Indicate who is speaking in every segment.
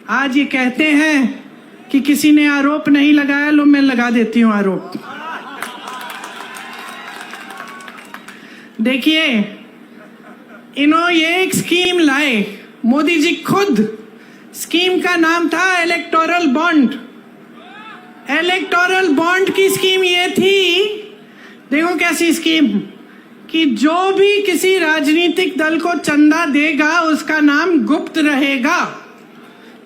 Speaker 1: आज ये कहते हैं कि किसी ने आरोप नहीं लगाया, लो मैं लगा देती हूं आरोप। देखिए, इन्होंने ये एक स्कीम लाए, मोदी जी खुद। स्कीम का नाम था इलेक्टोरल बॉन्ड। इलेक्टोरल बॉन्ड की स्कीम ये थी, देखो कैसी स्कीम, कि जो भी किसी राजनीतिक दल को चंदा देगा उसका नाम गुप्त रहेगा।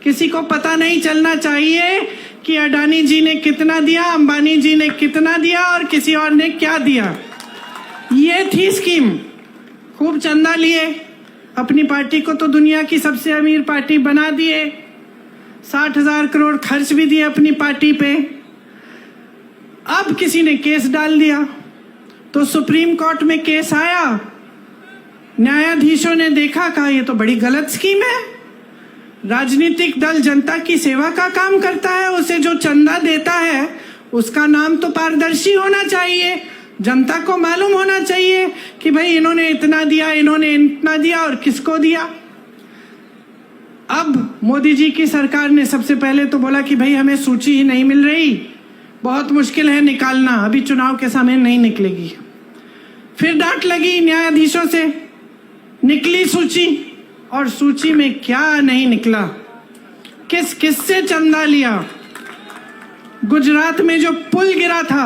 Speaker 1: किसी को पता नहीं चलना चाहिए कि अडानी जी ने कितना दिया, अंबानी जी ने कितना दिया और किसी और ने क्या दिया। ये थी स्कीम। खूब चंदा लिए, अपनी पार्टी को तो दुनिया की सबसे अमीर पार्टी बना दिए, 60,000 करोड़ खर्च भी दिए अपनी पार्टी पे। अब किसी ने केस डाल दिया, तो सुप्रीम कोर्ट में केस आया। न्यायाधीशों ने देखा, कहा ये तो बड़ी गलत स्कीम है। राजनीतिक दल जनता की सेवा का काम करता है, उसे जो चंदा देता है उसका नाम तो पारदर्शी होना चाहिए, जनता को मालूम होना चाहिए कि भाई इन्होंने इतना दिया, इन्होंने इतना दिया और किसको दिया। अब मोदी जी की सरकार ने सबसे पहले तो बोला कि भाई हमें सूची ही नहीं मिल रही, बहुत मुश्किल है निकालना, अभी चुनाव के समय नहीं निकलेगी। फिर डांट लगी न्यायाधीशों से, निकली सूची, और सूची में क्या नहीं निकला, किस किस से चंदा लिया। गुजरात में जो पुल गिरा था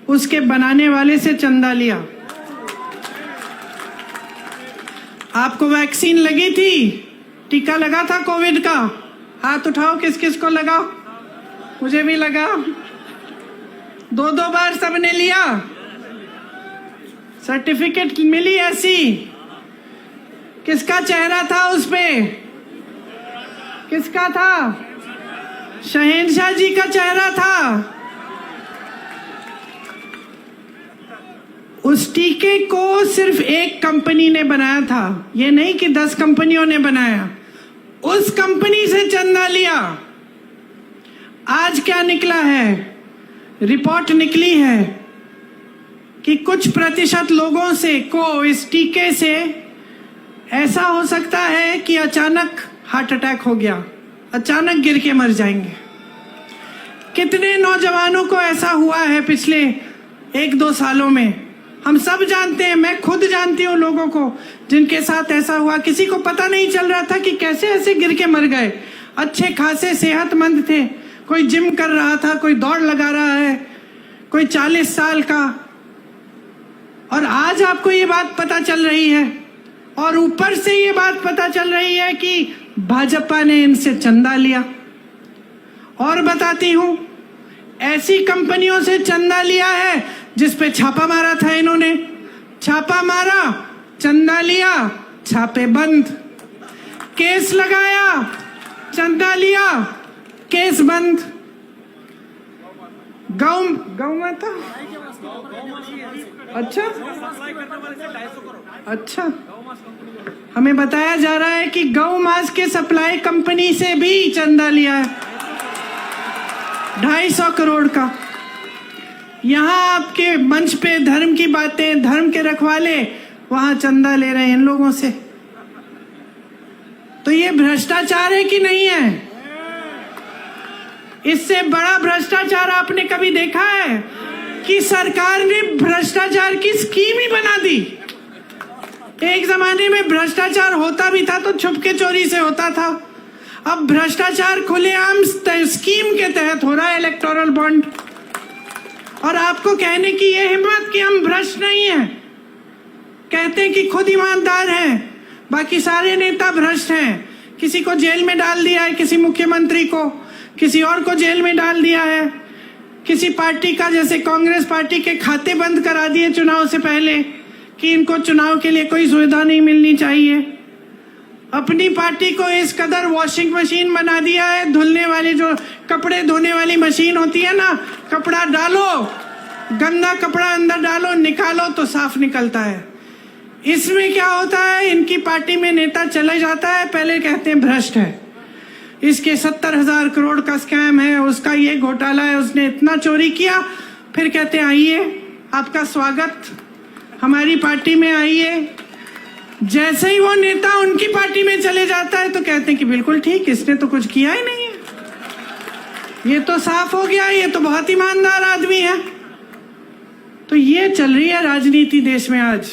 Speaker 1: उसके बनाने वाले से चंदा लिया। आपको वैक्सीन लगी थी, टीका लगा था कोविड का, हाथ उठाओ किस किस को लगा। मुझे भी लगा, 2-2 बार सबने लिया, सर्टिफिकेट मिली ऐसी। किसका चेहरा था उस पे? किसका था? शहंशाह जी का चेहरा था। उस टीके को सिर्फ एक कंपनी ने बनाया था, ये नहीं कि 10 कंपनियों ने बनाया। उस कंपनी से चंदा लिया। आज क्या निकला है? रिपोर्ट निकली है कि कुछ प्रतिशत लोगों से को इस टीके से ऐसा हो सकता है कि अचानक हार्ट अटैक हो गया, अचानक गिर के मर जाएंगे। कितने नौजवानों को ऐसा हुआ है पिछले 1-2 सालों में, हम सब जानते हैं। मैं खुद जानती हूँ लोगों को जिनके साथ ऐसा हुआ। किसी को पता नहीं चल रहा था कि कैसे ऐसे गिर के मर गए। अच्छे खासे सेहतमंद थे, कोई जिम कर रहा था, कोई दौड़ लगा रहा है, कोई 40 साल का, और आज आपको ये बात पता चल रही है। और ऊपर से ये बात पता चल रही है कि भाजपा ने इनसे चंदा लिया। और बताती हूं, ऐसी कंपनियों से चंदा लिया है जिस पे छापा मारा था इन्होंने। छापा मारा, चंदा लिया, छापे बंद। केस लगाया, चंदा लिया, केस बंद। गौ माता, अच्छा, हमें बताया जा रहा है कि गौ मांस के सप्लाई कंपनी से भी चंदा लिया है, 250 करोड़ का। यहाँ आपके मंच पे धर्म की बातें, धर्म के रखवाले वहां चंदा ले रहे हैं इन लोगों से। तो ये भ्रष्टाचार है कि नहीं है? इससे बड़ा भ्रष्टाचार आपने कभी देखा है कि सरकार ने भ्रष्टाचार की स्कीम ही बना दी? एक जमाने में भ्रष्टाचार होता भी था तो छुपके चोरी से होता था, अब भ्रष्टाचार खुलेआम स्कीम के तहत हो रहा है, इलेक्टोरल बॉन्ड। और आपको कहने की ये हिम्मत कि हम भ्रष्ट नहीं हैं, कहते हैं कि खुद ईमानदार हैं, बाकी सारे नेता भ्रष्ट हैं। किसी को जेल में डाल दिया है, किसी मुख्यमंत्री को, किसी और को जेल में डाल दिया है। किसी पार्टी का, जैसे कांग्रेस पार्टी के खाते बंद करा दिए चुनाव से पहले कि इनको चुनाव के लिए कोई सुविधा नहीं मिलनी चाहिए। अपनी पार्टी को इस कदर वॉशिंग मशीन बना दिया है, धुलने वाली, जो कपड़े धोने वाली मशीन होती है ना, कपड़ा डालो, गंदा कपड़ा अंदर डालो, निकालो तो साफ निकलता है। इसमें क्या होता है, इनकी पार्टी में नेता चले जाता है, पहले कहते हैं भ्रष्ट है, इसके 70,000 करोड़ का स्कैम है, उसका ये घोटाला है, उसने इतना चोरी किया। फिर कहते हैं आइए, आपका स्वागत, हमारी पार्टी में आइए, जैसे ही वो नेता उनकी पार्टी में चले जाता है तो कहते हैं कि बिल्कुल ठीक, इसने तो कुछ किया ही नहीं है, ये तो साफ हो गया, ये तो बहुत ईमानदार आदमी है। तो ये चल रही है राजनीति देश में आज।